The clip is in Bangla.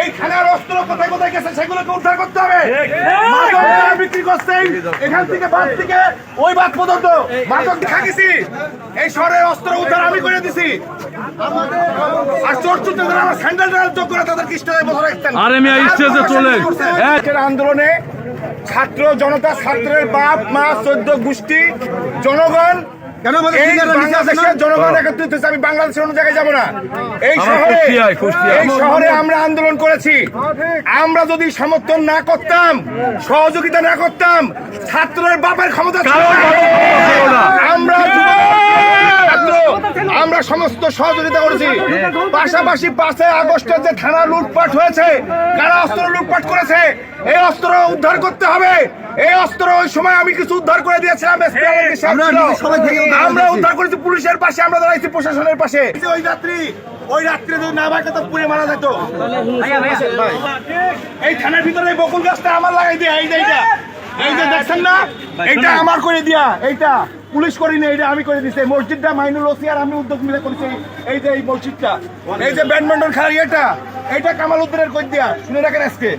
এই থানার অস্ত্র কোথায় কোথায় গেছে সেগুলোকে উদ্ধার করতে হবে। বিক্রি করছে এখান থেকে বাদ থেকে ওই বাদ পর্যন্ত মাদক খাইছি। এই শহরের অস্ত্র উদ্ধার আমি করে দিছি। আর চোর চুরদের আমার স্যান্ডেল যোগ করে তাদের কৃষ্ণায় বসে রাখতেন। আন্দোলনে ছাত্র জনতা, ছাত্রের বাপ মা 14 গোষ্ঠী জনগণ, বাংলাদেশের জনগণ একত্রিত হয়েছে। আমি বাংলাদেশের অন্য জায়গায় যাবো না। এই শহরে আমরা আন্দোলন করেছি। আমরা যদি সমর্থন না করতাম, সহযোগিতা না করতাম, ছাত্রের বাপের ক্ষমতা আমরা সমস্ত সহযোগিতা করেছি। পাশাপাশি 5 আগস্টের যে থানা লুটপাট হয়েছে, কারা অস্ত্র লুটপাট করেছে, এই অস্ত্র উদ্ধার করতে হবে। এই অস্ত্র ওই সময় আমি কিছু উদ্ধার করে দিয়েছিলাম। আমরা উদ্ধার করেছি পুলিশের পাশে, আমরা দাঁড়াইছি প্রশাসনের পাশে। ওই রাত্রে যদি না ভাগে তো পুড়ে মারা যেত। এই থানার ভিতরে বকুল গাছটা আমার লাগাই দিয়া, এই যে দেখছেন না, এইটা আমার করে দিয়া, এইটা পুলিশ করিনি, এইটা আমি করে দিছি। মসজিদটা মাইনুল ওসি আর আমি উদ্যোগ মিলে করেছি। এই যে এই মসজিদটা, এই যে ব্যাডমিন্টন খেলার এইটা কামাল উদ্দিনের কই দিয়া, শুনে রাখেন আজকে।